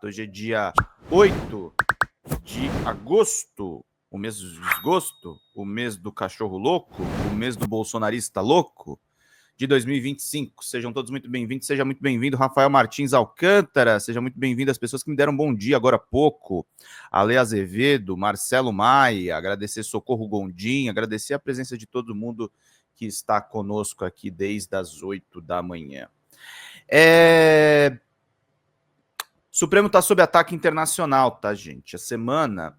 Hoje é dia 8 de agosto, o mês do desgosto, o mês do cachorro louco, o mês do bolsonarista louco de 2025. Sejam todos muito bem-vindos, seja muito bem-vindo Rafael Martins Alcântara, seja muito bem-vindo as pessoas que me deram bom dia agora há pouco, Ale Azevedo, Marcelo Maia, agradecer Socorro Gondim, agradecer a presença de todo mundo que está conosco aqui desde as 8 da manhã. Supremo está sob ataque internacional, tá, gente? A semana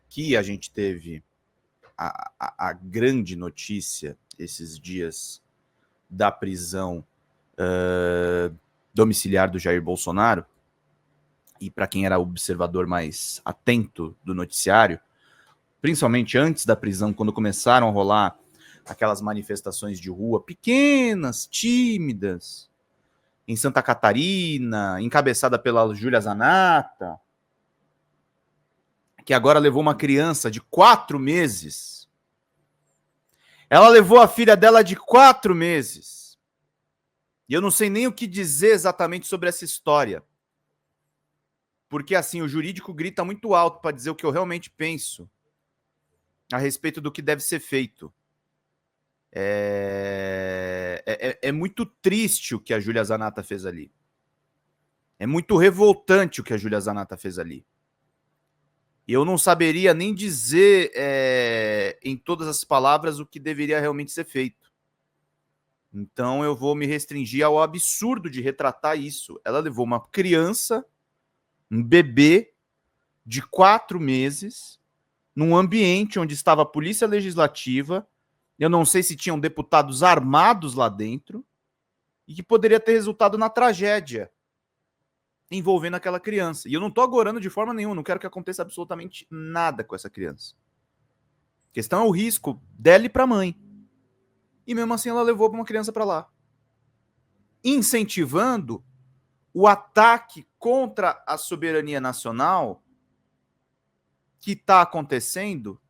que a gente teve a grande notícia esses dias da prisão domiciliar do Jair Bolsonaro, e para quem era observador mais atento do noticiário, principalmente antes da prisão, quando começaram a rolar aquelas manifestações de rua pequenas, tímidas, em Santa Catarina, encabeçada pela Júlia Zanata, que agora levou uma criança de 4 meses. Ela levou a filha dela de 4 meses. E eu não sei nem o que dizer exatamente sobre essa história. Porque, assim, o jurídico grita muito alto para dizer o que eu realmente penso a respeito do que deve ser feito. É muito triste o que a Júlia Zanata fez ali. É muito revoltante o que a Júlia Zanata fez ali. E eu não saberia nem dizer em todas as palavras o que deveria realmente ser feito. Então eu vou me restringir ao absurdo de retratar isso. Ela levou uma criança, um bebê de 4 meses, num ambiente onde estava a Polícia Legislativa, eu não sei se tinham deputados armados lá dentro, e que poderia ter resultado na tragédia envolvendo aquela criança. E eu não estou agorando de forma nenhuma, não quero que aconteça absolutamente nada com essa criança. A questão é o risco dela e para a mãe. E mesmo assim ela levou uma criança para lá, incentivando o ataque contra a soberania nacional que está acontecendo,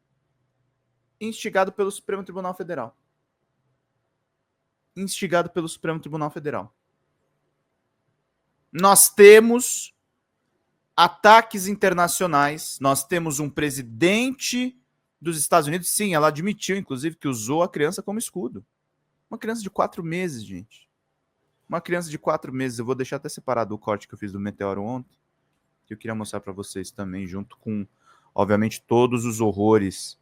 instigado pelo Supremo Tribunal Federal. Instigado pelo Supremo Tribunal Federal. Nós temos ataques internacionais, nós temos um presidente dos Estados Unidos, sim, ela admitiu, inclusive, que usou a criança como escudo. Uma criança de 4 meses, gente. Uma criança de 4 meses. Eu vou deixar até separado o corte que eu fiz do Meteoro ontem, que eu queria mostrar para vocês também, junto com, obviamente, todos os horrores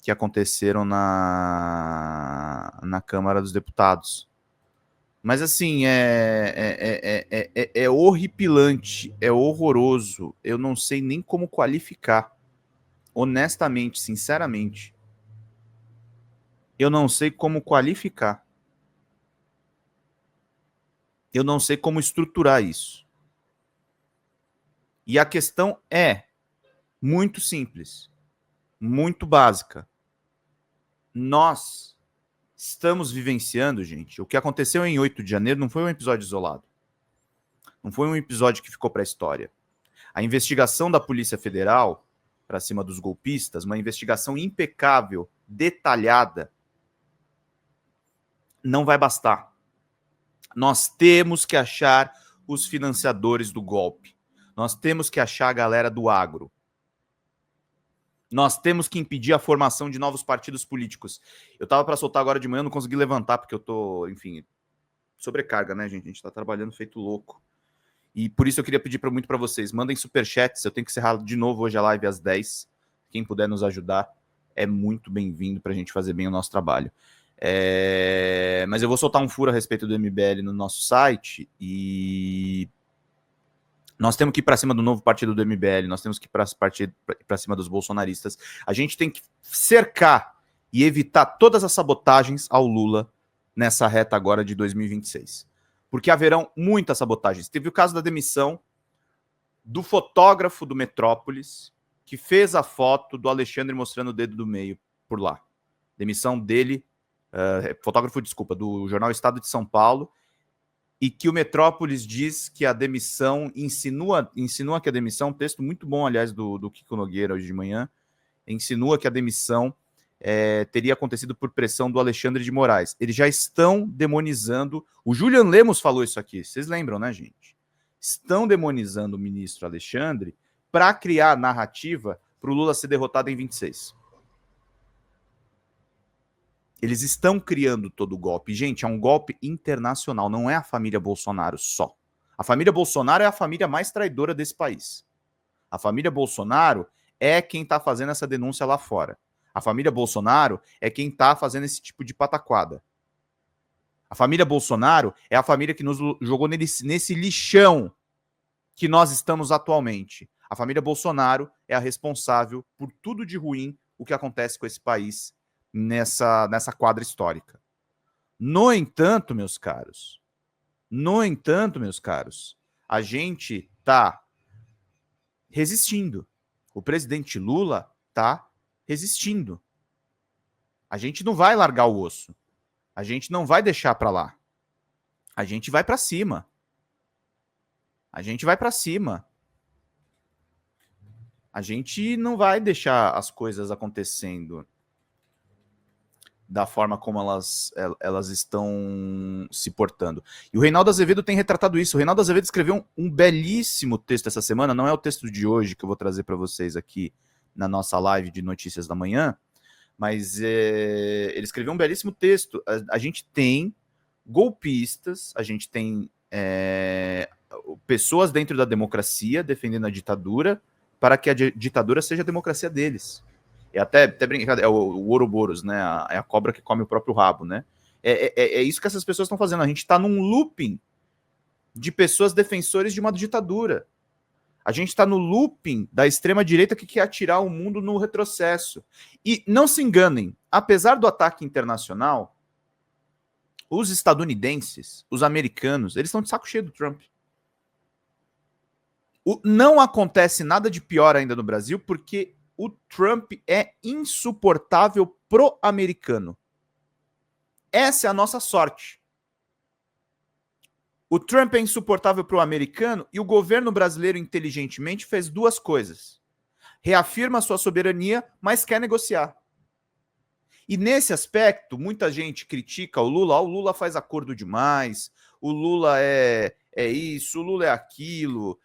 que aconteceram na Câmara dos Deputados. Mas, assim, é horripilante, é horroroso. Eu não sei nem como qualificar. Honestamente, sinceramente. Eu não sei como qualificar. Eu não sei como estruturar isso. E a questão é muito simples, muito básica. Nós estamos vivenciando, gente, o que aconteceu em 8 de janeiro não foi um episódio isolado. Não foi um episódio que ficou para a história. A investigação da Polícia Federal para cima dos golpistas, uma investigação impecável, detalhada, não vai bastar. Nós temos que achar os financiadores do golpe. Nós temos que achar a galera do agro. Nós temos que impedir a formação de novos partidos políticos. Eu estava para soltar agora de manhã, não consegui levantar, porque eu tô, enfim, sobrecarga, né, gente? A gente está trabalhando feito louco. E por isso eu queria pedir muito para vocês, mandem superchats, eu tenho que encerrar de novo hoje a live às 10. Quem puder nos ajudar é muito bem-vindo para a gente fazer bem o nosso trabalho. Mas eu vou soltar um furo a respeito do MBL no nosso site e nós temos que ir para cima do novo partido do MBL, nós temos que ir para cima dos bolsonaristas. A gente tem que cercar e evitar todas as sabotagens ao Lula nessa reta agora de 2026. Porque haverão muitas sabotagens. Teve o caso da demissão do fotógrafo do Metrópolis, que fez a foto do Alexandre mostrando o dedo do meio por lá. Demissão dele, fotógrafo, desculpa, do jornal Estado de São Paulo, e que o Metrópolis diz que a demissão, insinua que a demissão, um texto muito bom, aliás, do Kiko Nogueira hoje de manhã, insinua que a demissão teria acontecido por pressão do Alexandre de Moraes. Eles já estão demonizando, o Julian Lemos falou isso aqui, vocês lembram, né, gente? estão demonizando o ministro Alexandre para criar a narrativa para o Lula ser derrotado em 26. Eles estão criando todo o golpe. Gente, é um golpe internacional, não é a família Bolsonaro só. A família Bolsonaro é a família mais traidora desse país. A família Bolsonaro é quem está fazendo essa denúncia lá fora. A família Bolsonaro é quem está fazendo esse tipo de pataquada. A família Bolsonaro é a família que nos jogou nesse lixão que nós estamos atualmente. A família Bolsonaro é a responsável por tudo de ruim o que acontece com esse país nessa quadra histórica. No entanto, meus caros, a gente está resistindo. O presidente Lula está resistindo. A gente não vai largar o osso. A gente não vai deixar para lá. A gente vai para cima. A gente vai para cima. A gente não vai deixar as coisas acontecendo da forma como elas estão se portando. E o Reinaldo Azevedo tem retratado isso. O Reinaldo Azevedo escreveu um belíssimo texto essa semana, não é o texto de hoje que eu vou trazer para vocês aqui na nossa live de notícias da manhã, mas ele escreveu um belíssimo texto. A gente tem golpistas, a gente tem pessoas dentro da democracia defendendo a ditadura para que a ditadura seja a democracia deles. É até brincadeira, é o Ouroboros, né? É a cobra que come o próprio rabo, né? É isso que essas pessoas estão fazendo. A gente está num looping de pessoas defensores de uma ditadura. A gente está no looping da extrema-direita que quer atirar o mundo no retrocesso. E não se enganem, apesar do ataque internacional, os estadunidenses, os americanos, eles estão de saco cheio do Trump. Não acontece nada de pior ainda no Brasil, porque o Trump é insuportável pro-americano. Essa é a nossa sorte. O Trump é insuportável pro-americano e o governo brasileiro, inteligentemente, fez duas coisas. Reafirma sua soberania, mas quer negociar. E nesse aspecto, muita gente critica o Lula. O Lula faz acordo demais, o Lula é isso, o Lula é aquilo,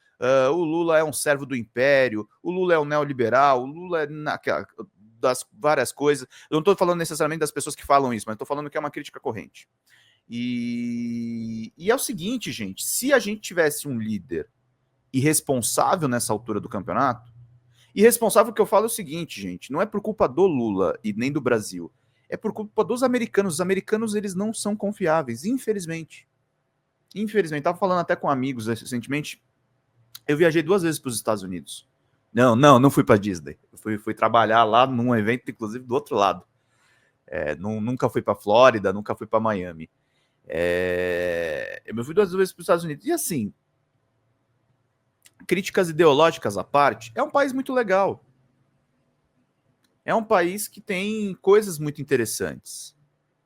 o Lula é um servo do império, o Lula é um neoliberal, o Lula é das várias coisas. Eu não estou falando necessariamente das pessoas que falam isso, mas estou falando que é uma crítica corrente. E é o seguinte, gente, se a gente tivesse um líder irresponsável nessa altura do campeonato, irresponsável que eu falo é o seguinte, gente, não é por culpa do Lula e nem do Brasil, é por culpa dos americanos. Os americanos, eles não são confiáveis, infelizmente. Infelizmente, estava falando até com amigos recentemente. Eu viajei 2 vezes para os Estados Unidos. Não fui para Disney. Eu fui trabalhar lá num evento, inclusive, do outro lado. Nunca fui para Flórida, nunca fui para Miami. Eu fui 2 vezes para os Estados Unidos. E assim, críticas ideológicas à parte, é um país muito legal. É um país que tem coisas muito interessantes.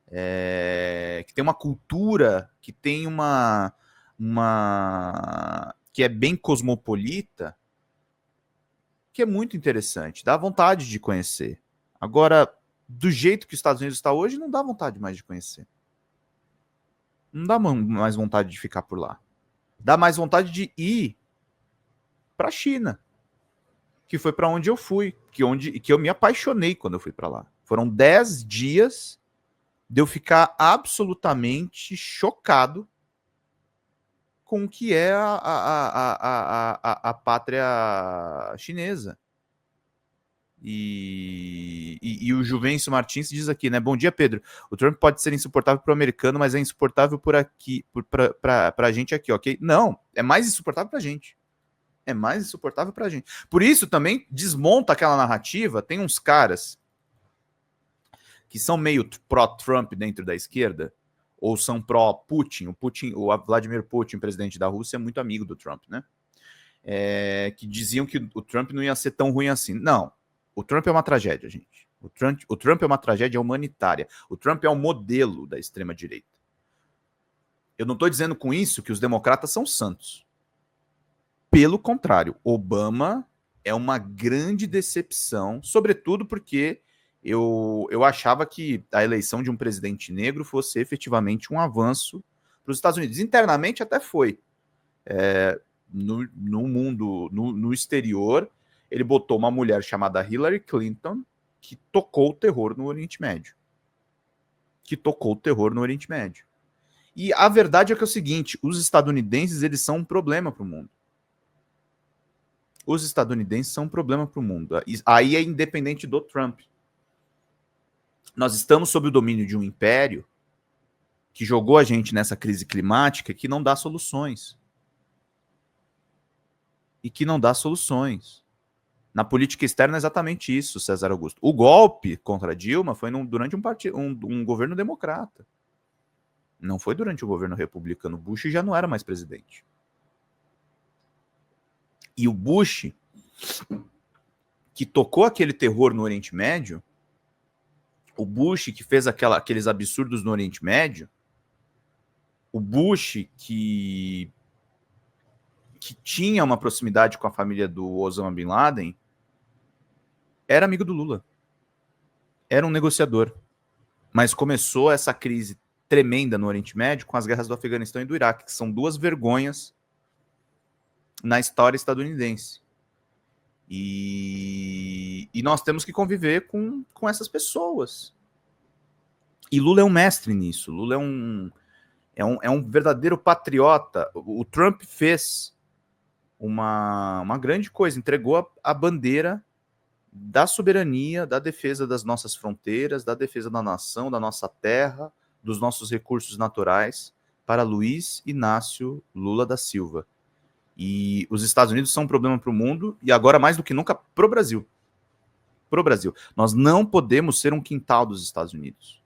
Que tem uma cultura, que tem uma que é bem cosmopolita, que é muito interessante, dá vontade de conhecer. Agora, do jeito que os Estados Unidos está hoje, não dá vontade mais de conhecer. Não dá mais vontade de ficar por lá. Dá mais vontade de ir para a China, que foi para onde eu fui, que eu me apaixonei quando eu fui para lá. Foram 10 dias de eu ficar absolutamente chocado com o que é a pátria chinesa. E o Juvencio Martins diz aqui, né? Bom dia, Pedro. O Trump pode ser insuportável para o americano, mas é insuportável por aqui, para a gente aqui, ok? Não, é mais insuportável para a gente. É mais insuportável para a gente. Por isso também desmonta aquela narrativa. Tem uns caras que são meio pró-Trump dentro da esquerda, ou são pró-Putin. O Vladimir Putin, presidente da Rússia, é muito amigo do Trump, né? Que diziam que o Trump não ia ser tão ruim assim. Não, o Trump é uma tragédia, gente. O Trump é uma tragédia humanitária. O Trump é um modelo da extrema-direita. Eu não estou dizendo com isso que os democratas são santos. Pelo contrário, Obama é uma grande decepção, sobretudo porque eu achava que a eleição de um presidente negro fosse efetivamente um avanço para os Estados Unidos. Internamente até foi. no mundo, no exterior, ele botou uma mulher chamada Hillary Clinton que tocou o terror no Oriente Médio. E a verdade é que é o seguinte, os estadunidenses, eles são um problema para o mundo. Aí é independente do Trump. Nós estamos sob o domínio de um império que jogou a gente nessa crise climática que não dá soluções. Na política externa é exatamente isso, César Augusto. O golpe contra Dilma foi durante um governo democrata. Não foi durante o governo republicano. Bush já não era mais presidente. E o Bush, que tocou aquele terror no Oriente Médio, o Bush que fez aqueles absurdos no Oriente Médio, o Bush que tinha uma proximidade com a família do Osama Bin Laden, era amigo do Lula. Era um negociador. Mas começou essa crise tremenda no Oriente Médio com as guerras do Afeganistão e do Iraque, que são duas vergonhas na história estadunidense. E nós temos que conviver com essas pessoas. E Lula é um mestre nisso. Lula é um verdadeiro patriota. O Trump fez uma grande coisa, entregou a bandeira da soberania, da defesa das nossas fronteiras, da defesa da nação, da nossa terra, dos nossos recursos naturais, para Luiz Inácio Lula da Silva. E os Estados Unidos são um problema para o mundo, e agora mais do que nunca para o Brasil. Nós não podemos ser um quintal dos Estados Unidos,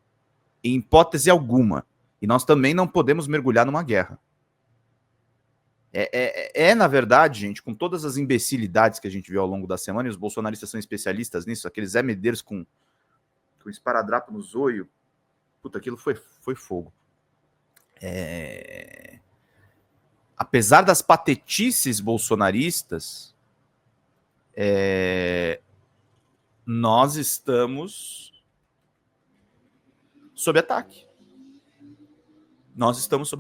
em hipótese alguma. E nós também não podemos mergulhar numa guerra. Na verdade, gente, com todas as imbecilidades que a gente viu ao longo da semana, e os bolsonaristas são especialistas nisso, aqueles Zé Medeiros com esparadrapo no zoio, puta, aquilo foi fogo. Apesar das patetices bolsonaristas, nós estamos sob ataque. Nós estamos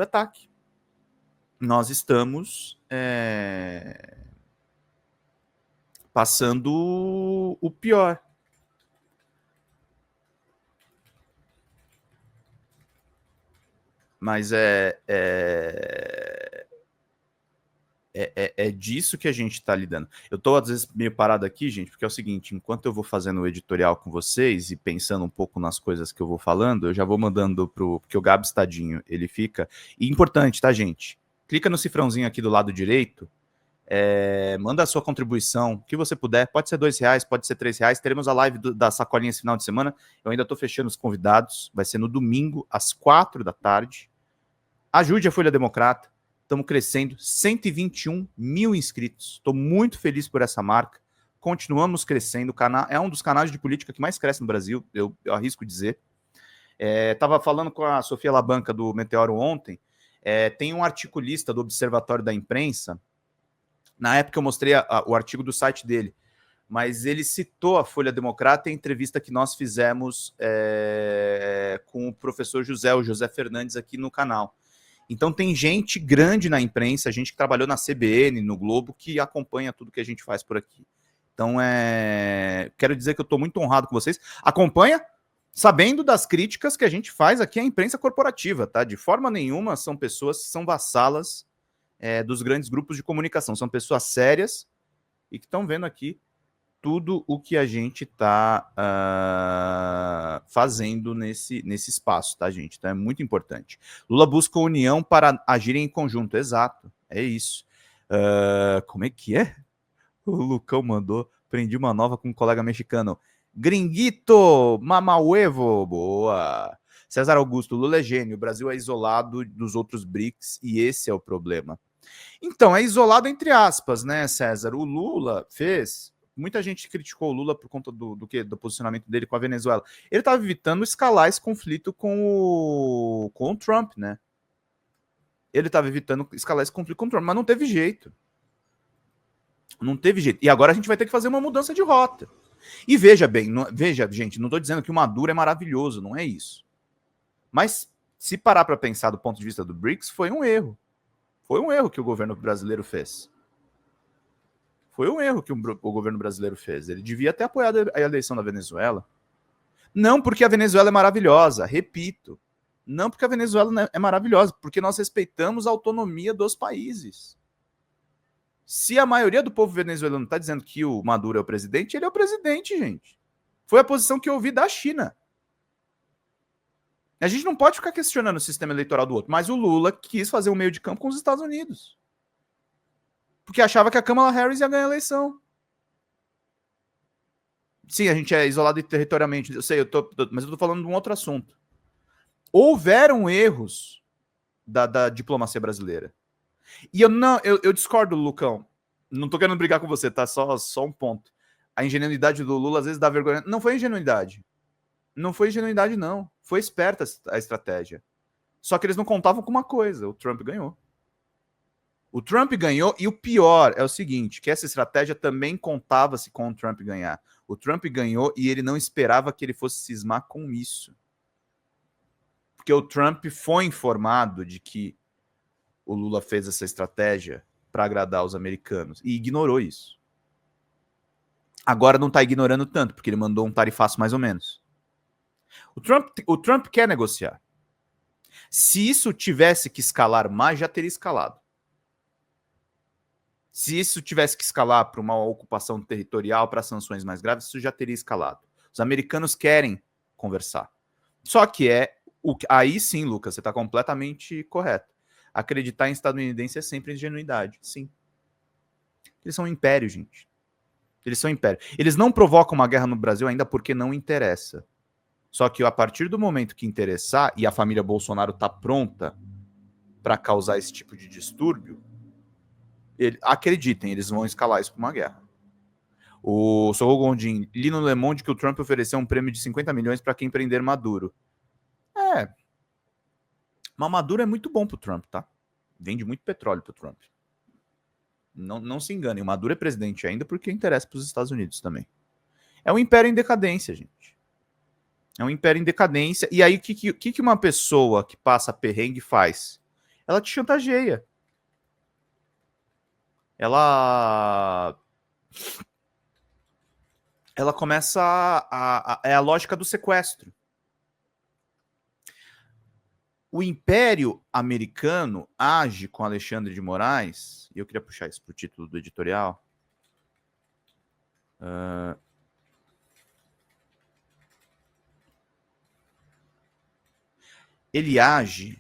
passando o pior. Mas é disso que a gente está lidando. Eu estou, às vezes, meio parado aqui, gente, porque é o seguinte, enquanto eu vou fazendo o editorial com vocês e pensando um pouco nas coisas que eu vou falando, eu já vou mandando porque o Gabs, tadinho, ele fica... E importante, tá, gente? Clica no cifrãozinho aqui do lado direito, manda a sua contribuição, o que você puder, pode ser R$2, pode ser R$3, teremos a live da Sacolinha esse final de semana, eu ainda estou fechando os convidados, vai ser no domingo, às 4h. Ajude a Folha Democrata, estamos crescendo, 121 mil inscritos, estou muito feliz por essa marca, continuamos crescendo, o canal é um dos canais de política que mais cresce no Brasil, eu arrisco dizer. Estava falando com a Sofia Labanca do Meteoro ontem, tem um articulista do Observatório da Imprensa, na época eu mostrei o artigo do site dele, mas ele citou a Folha Democrata em entrevista que nós fizemos com o professor José Fernandes aqui no canal. Então tem gente grande na imprensa, gente que trabalhou na CBN, no Globo, que acompanha tudo que a gente faz por aqui. Então quero dizer que eu estou muito honrado com vocês. Acompanha sabendo das críticas que a gente faz aqui à imprensa corporativa, tá? De forma nenhuma são pessoas que são vassalas dos grandes grupos de comunicação. São pessoas sérias e que estão vendo aqui tudo o que a gente está fazendo nesse espaço, tá, gente? Então é muito importante. Lula busca união para agirem em conjunto. Exato, é isso. Como é que é? O Lucão mandou, prendi uma nova com um colega mexicano. Gringuito, mamauevo, boa. César Augusto, Lula é gênio, o Brasil é isolado dos outros BRICS e esse é o problema. Então, é isolado entre aspas, né, César? O Lula fez... Muita gente criticou o Lula por conta do posicionamento dele com a Venezuela. Ele estava evitando escalar esse conflito com o Trump, né? Ele estava evitando escalar esse conflito com o Trump, mas não teve jeito. Não teve jeito. E agora a gente vai ter que fazer uma mudança de rota. E veja bem, veja, gente, não estou dizendo que o Maduro é maravilhoso, não é isso. Mas se parar para pensar do ponto de vista do BRICS, foi um erro. Foi um erro que o governo brasileiro fez. Foi um erro que o governo brasileiro fez. Ele devia ter apoiado a eleição da Venezuela. Não porque a Venezuela é maravilhosa, repito. Não porque a Venezuela é maravilhosa, porque nós respeitamos a autonomia dos países. Se a maioria do povo venezuelano está dizendo que o Maduro é o presidente, ele é o presidente, gente. Foi a posição que eu ouvi da China. A gente não pode ficar questionando o sistema eleitoral do outro, mas o Lula quis fazer um meio de campo com os Estados Unidos. Porque achava que a Kamala Harris ia ganhar a eleição. Sim, a gente é isolado territorialmente, eu sei, mas eu tô falando de um outro assunto. Houveram erros da diplomacia brasileira. E eu discordo, Lucão. Não tô querendo brigar com você, tá? Só um ponto. A ingenuidade do Lula às vezes dá vergonha. Não foi ingenuidade. Não foi ingenuidade, não. Foi esperta a estratégia. Só que eles não contavam com uma coisa: o Trump ganhou. O Trump ganhou, e o pior é o seguinte, que essa estratégia também contava-se com o Trump ganhar. O Trump ganhou e ele não esperava que ele fosse cismar com isso. Porque o Trump foi informado de que o Lula fez essa estratégia para agradar os americanos e ignorou isso. Agora não está ignorando tanto, porque ele mandou um tarifaço mais ou menos. O Trump quer negociar. Se isso tivesse que escalar mais, já teria escalado. Se isso tivesse que escalar para uma ocupação territorial, para sanções mais graves, isso já teria escalado. Os americanos querem conversar. Só que aí sim, Lucas, você está completamente correto. Acreditar em estadunidense é sempre ingenuidade, sim. Eles são um império, gente. Eles são um império. Eles não provocam uma guerra no Brasil ainda porque não interessa. Só que a partir do momento que interessar, e a família Bolsonaro está pronta para causar esse tipo de distúrbio, acreditem, eles vão escalar isso para uma guerra. O Sorro Gondim, li no Le Monde que o Trump ofereceu um prêmio de 50 milhões para quem prender Maduro. Mas Maduro é muito bom pro Trump, tá? Vende muito petróleo pro Trump. Não se enganem, o Maduro é presidente ainda porque interessa para os Estados Unidos também. É um império em decadência, gente. É um império em decadência. E aí, o que uma pessoa que passa perrengue faz? Ela te chantageia. Ela começa é a lógica do sequestro. O Império Americano age com Alexandre de Moraes, e eu queria puxar isso para o título do editorial. Ele age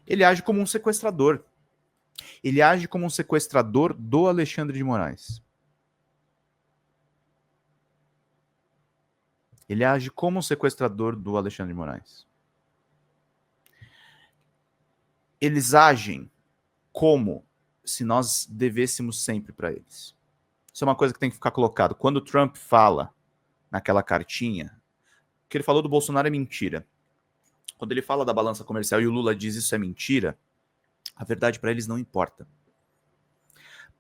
ele age como um sequestrador. Ele age como um sequestrador do Alexandre de Moraes. Ele age como um sequestrador do Alexandre de Moraes. Eles agem como se nós devêssemos sempre para eles. Isso é uma coisa que tem que ficar colocado. Quando o Trump fala naquela cartinha, o que ele falou do Bolsonaro é mentira. Quando ele fala da balança comercial e o Lula diz isso é mentira, a verdade para eles não importa.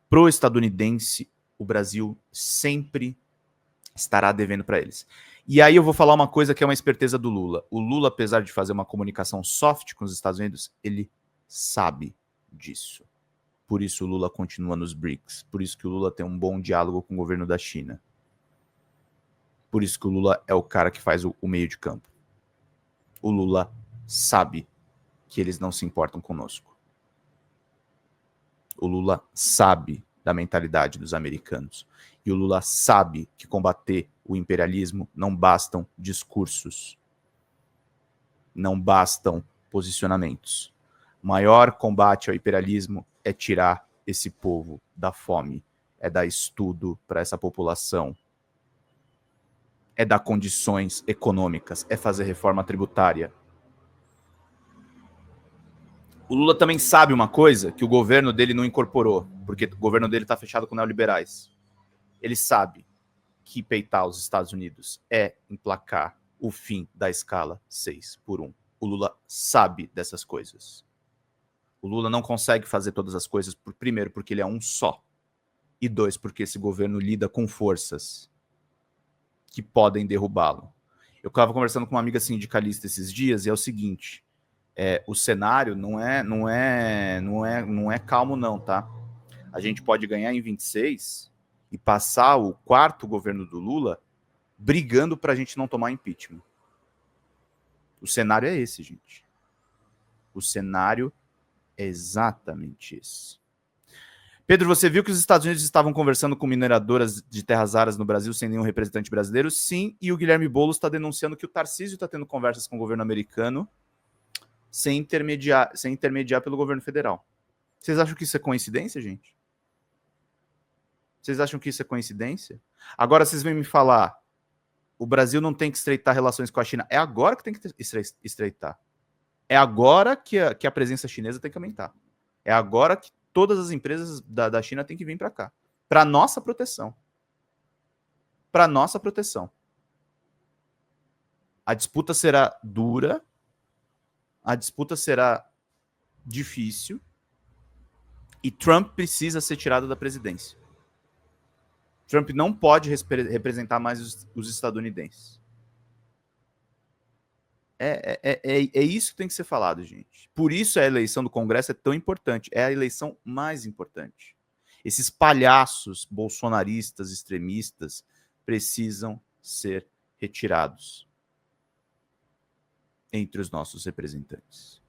Pro estadunidense, o Brasil sempre estará devendo para eles. E aí eu vou falar uma coisa que é uma esperteza do Lula. O Lula, apesar de fazer uma comunicação soft com os Estados Unidos, ele sabe disso. Por isso o Lula continua nos BRICS. Por isso que o Lula tem um bom diálogo com o governo da China. Por isso que o Lula é o cara que faz o meio de campo. O Lula sabe que eles não se importam conosco. O Lula sabe da mentalidade dos americanos. E o Lula sabe que combater o imperialismo não bastam discursos. Não bastam posicionamentos. O maior combate ao imperialismo é tirar esse povo da fome. É dar estudo para essa população. É dar condições econômicas. É fazer reforma tributária. O Lula também sabe uma coisa que o governo dele não incorporou, porque o governo dele está fechado com neoliberais. Ele sabe que peitar os Estados Unidos é emplacar o fim da escala 6x1. O Lula sabe dessas coisas. O Lula não consegue fazer todas as coisas, primeiro, porque ele é um só. E dois, porque esse governo lida com forças que podem derrubá-lo. Eu estava conversando com uma amiga sindicalista esses dias e é o seguinte... o cenário não é calmo não, tá? A gente pode ganhar em 26 e passar o quarto governo do Lula brigando para a gente não tomar impeachment. O cenário é esse, gente. O cenário é exatamente esse. Pedro, você viu que os Estados Unidos estavam conversando com mineradoras de terras raras no Brasil sem nenhum representante brasileiro? Sim, e o Guilherme Boulos está denunciando que o Tarcísio está tendo conversas com o governo americano sem intermediar pelo governo federal. Vocês acham que isso é coincidência, gente? Vocês acham que isso é coincidência? Agora vocês vêm me falar, o Brasil não tem que estreitar relações com a China. É agora que tem que estreitar. É agora que a presença chinesa tem que aumentar. É agora que todas as empresas da China têm que vir para cá. Para nossa proteção. Para nossa proteção. A disputa será dura. A disputa será difícil. E Trump precisa ser tirado da presidência. Trump não pode representar mais os estadunidenses. É isso que tem que ser falado, gente. Por isso a eleição do Congresso é tão importante. É a eleição mais importante. Esses palhaços bolsonaristas, extremistas, precisam ser retirados entre os nossos representantes.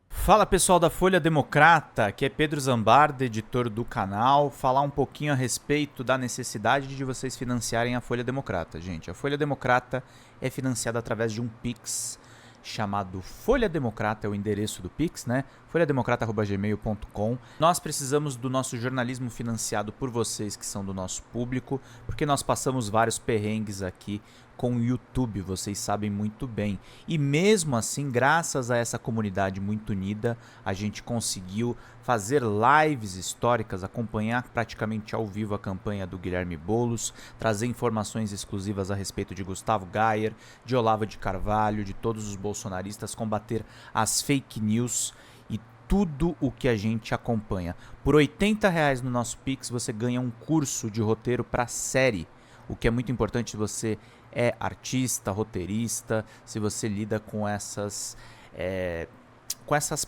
Fala pessoal da Folha Democrata, aqui é Pedro Zambarda, editor do canal. Falar um pouquinho a respeito da necessidade de vocês financiarem a Folha Democrata. Gente, a Folha Democrata é financiada através de um Pix chamado Folha Democrata, é o endereço do Pix, né? folhademocrata@gmail.com. Nós precisamos do nosso jornalismo financiado por vocês que são do nosso público, porque nós passamos vários perrengues aqui com o YouTube, vocês sabem muito bem. E mesmo assim, graças a essa comunidade muito unida, a gente conseguiu fazer lives históricas, acompanhar praticamente ao vivo a campanha do Guilherme Boulos, trazer informações exclusivas a respeito de Gustavo Gayer, de Olavo de Carvalho, de todos os bolsonaristas, combater as fake news e tudo o que a gente acompanha. Por R$80 no nosso Pix você ganha um curso de roteiro para série, o que é muito importante se você é artista, roteirista, se você lida com essas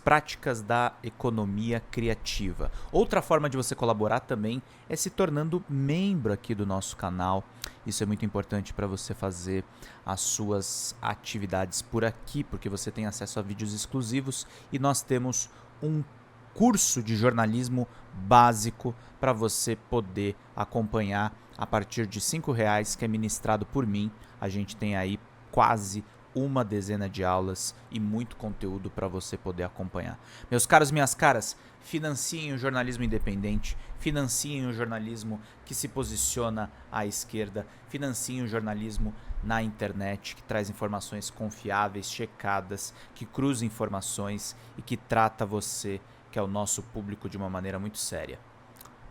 práticas da economia criativa. Outra forma de você colaborar também é se tornando membro aqui do nosso canal. Isso é muito importante para você fazer as suas atividades por aqui, porque você tem acesso a vídeos exclusivos e nós temos um curso de jornalismo básico para você poder acompanhar a partir de R$5, que é ministrado por mim. A gente tem aí quase uma dezena de aulas e muito conteúdo para você poder acompanhar. Meus caros, minhas caras, financiem o jornalismo independente, financiem o jornalismo que se posiciona à esquerda, financiem o jornalismo na internet, que traz informações confiáveis, checadas, que cruza informações e que trata você, que é o nosso público, de uma maneira muito séria.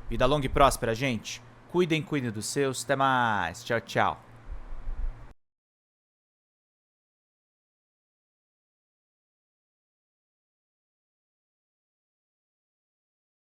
Vida longa e próspera, gente. Cuidem dos seus. Até mais. Tchau, tchau.